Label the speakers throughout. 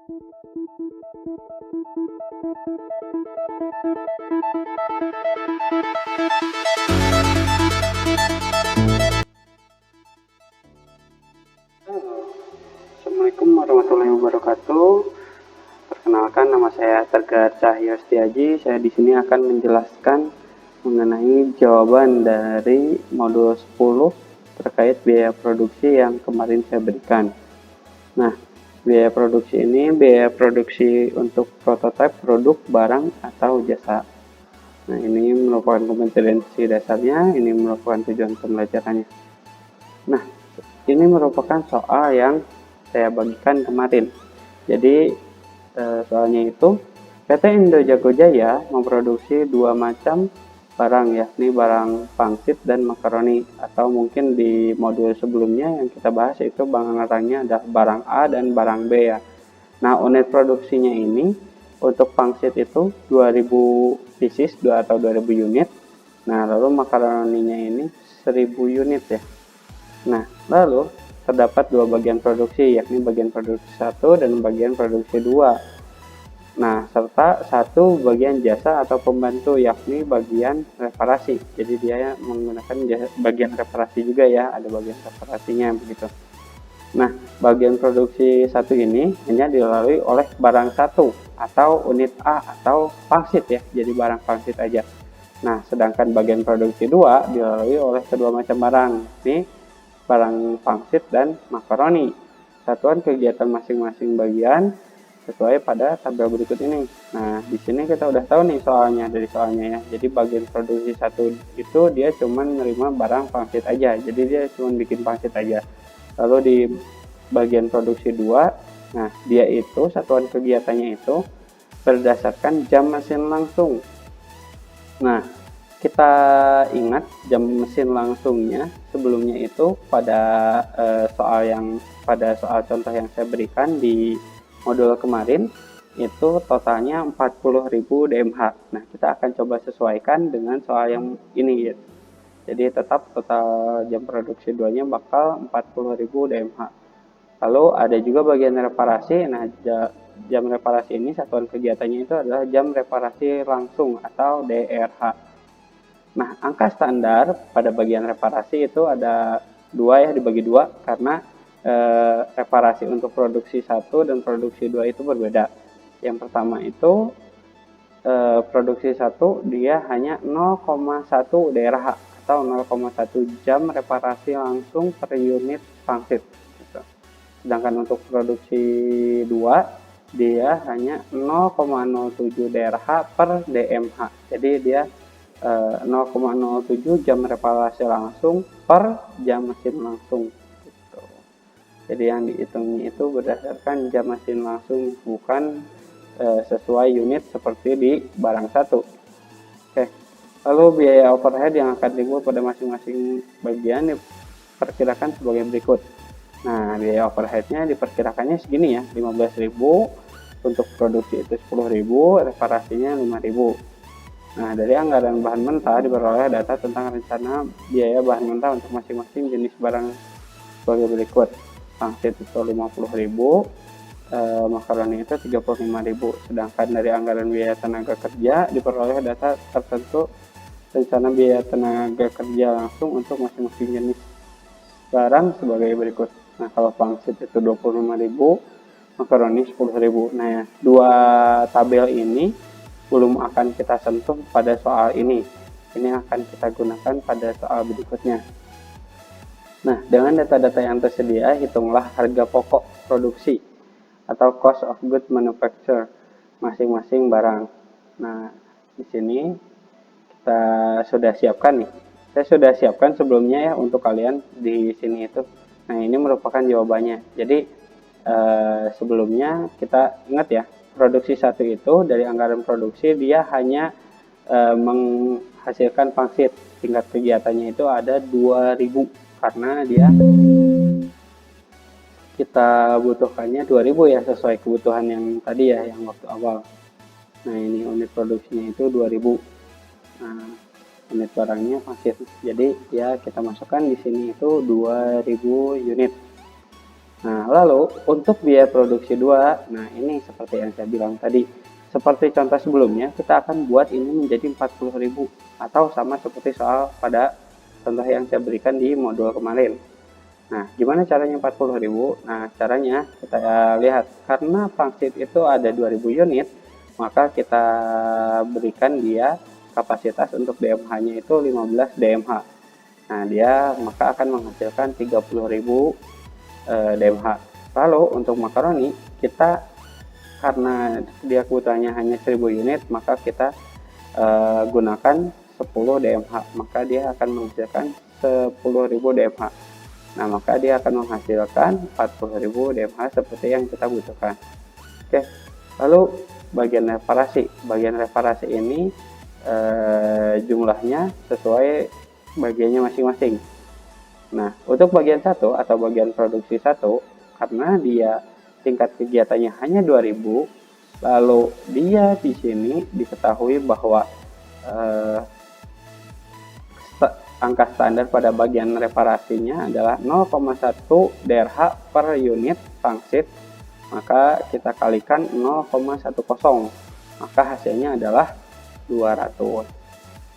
Speaker 1: Assalamualaikum warahmatullahi wabarakatuh. Perkenalkan, nama saya Tegar Cahyo Setiaji. Saya di sini akan menjelaskan mengenai jawaban dari modul 10 terkait biaya produksi yang kemarin saya berikan. Nah, biaya produksi ini biaya produksi untuk prototipe produk, barang, atau jasa. Nah, ini merupakan kompetensi dasarnya, ini merupakan tujuan pembelajarannya. Nah, ini merupakan soal yang saya bagikan kemarin. Jadi soalnya itu PT Indo Jago Jaya memproduksi dua macam barang, yakni barang pangsit dan makaroni, atau mungkin di modul sebelumnya yang kita bahas itu barangnya adalah barang A dan barang B ya. Nah, unit produksinya ini untuk pangsit itu 2000 pieces atau 2000 unit. Nah, lalu makaroninya ini 1000 unit ya. Nah, lalu terdapat dua bagian produksi, yakni bagian produksi 1 dan bagian produksi 2. Nah, serta satu bagian jasa atau pembantu, yakni bagian reparasi. Jadi dia menggunakan bagian reparasi juga ya, ada bagian reparasinya begitu. Nah, bagian produksi 1 ini hanya dilalui oleh barang 1 atau unit A atau pangsit ya, jadi barang pangsit aja. Nah, sedangkan bagian produksi 2 dilalui oleh kedua macam barang, ini barang pangsit dan makaroni. Satuan kegiatan masing-masing bagian sesuai pada tabel berikut ini. Nah, di sini kita udah tahu nih soalnya, dari soalnya ya. Jadi bagian produksi 1 itu dia cuma menerima barang pangsit aja. Jadi dia cuma bikin pangsit aja. Lalu di bagian produksi 2, nah dia itu satuan kegiatannya itu berdasarkan jam mesin langsung. Nah, kita ingat jam mesin langsungnya sebelumnya itu pada soal contoh yang saya berikan di modul kemarin itu totalnya 40.000 DMH. Nah, kita akan coba sesuaikan dengan soal yang ini ya. Jadi tetap total jam produksi 2-nya bakal 40.000 DMH. Lalu ada juga bagian reparasi. Nah, jam reparasi ini satuan kegiatannya itu adalah jam reparasi langsung atau DRH. Nah, angka standar pada bagian reparasi itu ada dua ya, dibagi dua karena reparasi untuk produksi 1 dan produksi 2 itu berbeda. Yang pertama itu produksi 1 dia hanya 0,1 DRH atau 0,1 jam reparasi langsung per unit pangsit. Gitu. Sedangkan untuk produksi 2 dia hanya 0,07 DRH per DMH. Jadi dia 0,07 jam reparasi langsung per jam mesin langsung. Gitu. Jadi yang dihitungnya itu berdasarkan jam mesin langsung, bukan sesuai unit seperti di barang 1. Oke. Lalu biaya overhead yang akan timbul pada masing-masing bagian diperkirakan sebagai berikut. Nah, biaya overheadnya diperkirakannya segini ya, 15.000, untuk produksi itu 10.000, reparasinya 5.000. Nah, dari anggaran bahan mentah diperoleh data tentang rencana biaya bahan mentah untuk masing-masing jenis barang sebagai berikut. Pangsit itu 50.000, makaroni itu 35.000. Sedangkan dari anggaran biaya tenaga kerja diperoleh data tertentu rencana biaya tenaga kerja langsung untuk masing-masing jenis barang sebagai berikut. Nah, kalau pangsit itu 25.000, makaroni 10.000. Nah, ya, dua tabel ini belum akan kita sentuh pada soal ini. Ini akan kita gunakan pada soal berikutnya. Nah, dengan data-data yang tersedia, hitunglah harga pokok produksi atau cost of goods manufacture masing-masing barang. Nah, di sini kita sudah siapkan nih. Saya sudah siapkan sebelumnya ya untuk kalian di sini itu. Nah, ini merupakan jawabannya. Jadi sebelumnya kita ingat ya, produksi 1 itu dari anggaran produksi dia hanya menghasilkan pangsit. Tingkat kegiatannya itu ada 2000 karena dia kita butuhkannya 2000 ya, sesuai kebutuhan yang tadi ya, yang waktu awal. Nah, ini unit produksinya itu 2000. Nah, unit barangnya pangsit. Jadi ya kita masukkan di sini itu 2000 unit. Nah, lalu untuk biaya produksi 2, nah ini seperti yang saya bilang tadi, seperti contoh sebelumnya, kita akan buat ini menjadi 40.000 atau sama seperti soal pada contoh yang saya berikan di modul kemarin. Nah, gimana caranya 40.000? Nah, caranya kita lihat, karena pangsit itu ada 2000 unit, maka kita berikan dia kapasitas untuk DMH-nya itu 15 DMH. Nah, dia maka akan menghasilkan 30.000 DMH. Lalu untuk makaroni, kita karena dia kebutuhannya hanya 1000 unit, maka kita gunakan 10 DMH, maka dia akan menghasilkan 10.000 DMH. Nah, maka dia akan menghasilkan 40.000 DMH seperti yang kita butuhkan. Oke, lalu bagian reparasi. Bagian reparasi ini jumlahnya sesuai bagiannya masing-masing. Nah, untuk bagian 1 atau bagian produksi 1, karena dia tingkat kegiatannya hanya 2000, lalu dia di sini diketahui bahwa angka standar pada bagian reparasinya adalah 0,1 DRH per unit pangsit, maka kita kalikan 0,10, maka hasilnya adalah 200.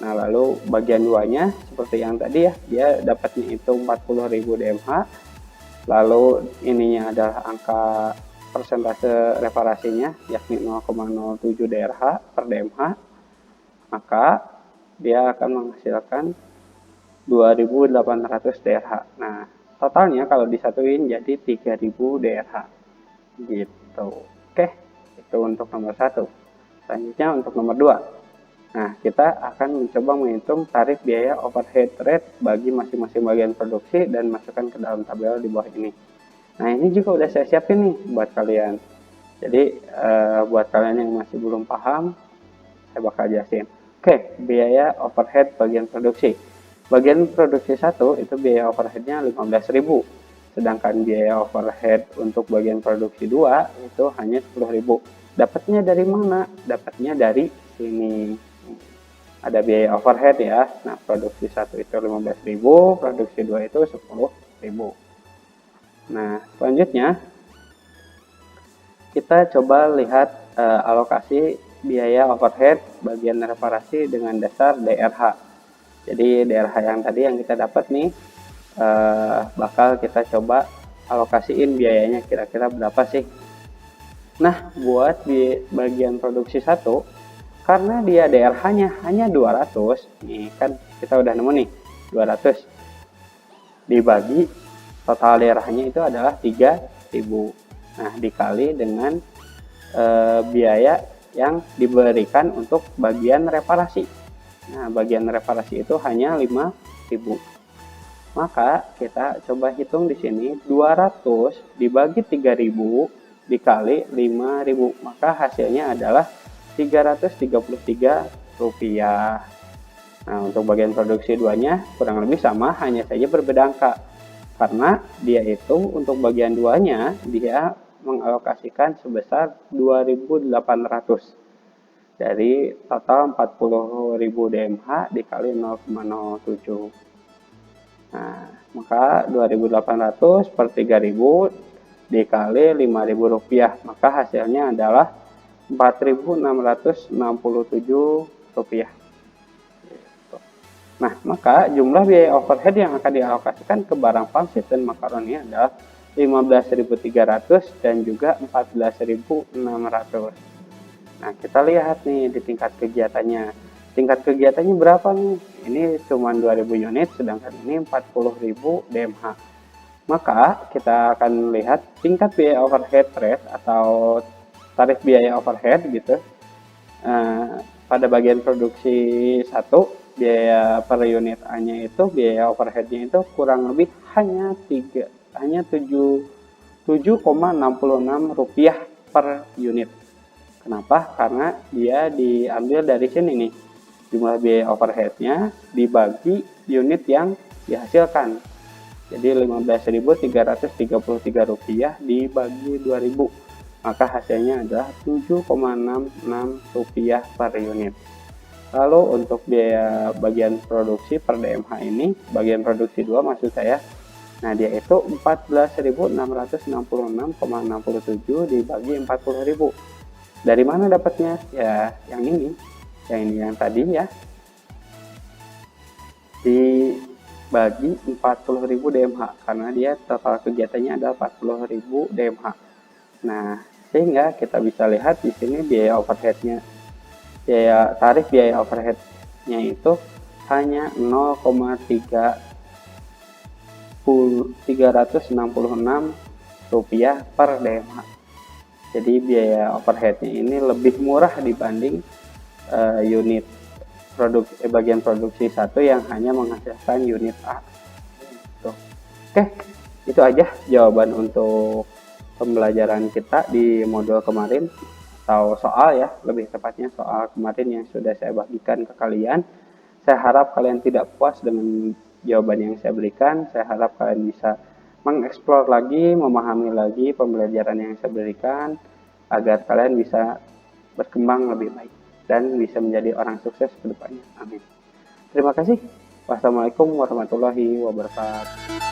Speaker 1: Nah, lalu bagian 2-nya seperti yang tadi ya, dia dapatnya itu 40.000 DMH, lalu ininya adalah angka persentase reparasinya yakni 0,07 DRH per DMH, maka dia akan menghasilkan 2.800 DRH. Nah, totalnya kalau disatuin jadi 3.000 DRH gitu. Oke, itu untuk nomor 1. Selanjutnya untuk nomor 2. Nah, kita akan mencoba menghitung tarif biaya overhead rate bagi masing-masing bagian produksi dan masukkan ke dalam tabel di bawah ini. Nah, ini juga udah saya siapin nih buat kalian. Jadi, buat kalian yang masih belum paham, saya bakal jelasin. Oke, biaya overhead bagian produksi. Bagian produksi 1 itu biaya overheadnya 15.000. Sedangkan biaya overhead untuk bagian produksi 2 itu hanya 10.000. Dapatnya dari mana? Dapatnya dari sini. Ada biaya overhead ya. Nah, produksi 1 itu 15.000, produksi 2 itu 10.000. Nah, selanjutnya kita coba lihat alokasi biaya overhead bagian reparasi dengan dasar DRH. Jadi DRH yang tadi yang kita dapat nih bakal kita coba alokasiin biayanya kira-kira berapa sih. Nah, buat di bagian produksi 1, karena dia DRH-nya hanya 200, nih kan kita udah nemu nih 200 dibagi total DRH-nya itu adalah 3.000. Nah, dikali dengan biaya yang diberikan untuk bagian reparasi. Nah, bagian reparasi itu hanya 5.000. Maka kita coba hitung di sini 200 dibagi 3.000 dikali 5.000, maka hasilnya adalah Rp333. Nah, untuk bagian produksi 2-nya kurang lebih sama, hanya saja berbeda angka. Karena dia itu untuk bagian 2-nya dia mengalokasikan sebesar 2.800 dari total 40.000 DMH dikali 0,07. Nah, maka 2.800 per 3.000 dikali Rp5.000, maka hasilnya adalah Rp4.667. Nah, maka jumlah biaya overhead yang akan dialokasikan ke barang pangsit dan makaroni adalah 15.300 dan juga 14.600. Nah, kita lihat nih di tingkat kegiatannya. Tingkat kegiatannya berapa nih? Ini cuma 2.000 unit, sedangkan ini 40.000 DMH. Maka kita akan lihat tingkat biaya overhead rate atau tarif biaya overhead gitu. Pada bagian produksi 1, biaya per unit A-nya itu, biaya overheadnya itu kurang lebih hanya 7,66 rupiah per unit. Kenapa? Karena dia diambil dari sini nih, jumlah biaya overheadnya dibagi unit yang dihasilkan. Jadi Rp15.333 dibagi 2.000, maka hasilnya adalah Rp7,66 per unit. Lalu untuk biaya bagian produksi per DMH ini, bagian produksi 2 maksud saya, Nah, dia itu 14.666,67 dibagi 40.000. Dari mana dapatnya? Ya, yang ini. Yang tadi ya. Dibagi 40.000 DMH karena dia total kegiatannya adalah 40.000 DMH. Nah, sehingga kita bisa lihat di sini biaya overheadnya, tarif biaya overheadnya itu hanya 0,366 rupiah per DMH. Jadi biaya overheadnya ini lebih murah dibanding unit bagian produksi satu yang hanya menghasilkan unit A. Tuh. Oke, itu aja jawaban untuk pembelajaran kita di modul kemarin, atau soal ya, lebih tepatnya soal kemarin yang sudah saya bagikan ke kalian. Saya harap kalian tidak puas dengan jawaban yang saya berikan. Saya harap kalian bisa mengeksplor lagi, memahami lagi pembelajaran yang saya berikan, agar kalian bisa berkembang lebih baik dan bisa menjadi orang sukses ke depannya. Amin. Terima kasih. Wassalamualaikum warahmatullahi wabarakatuh.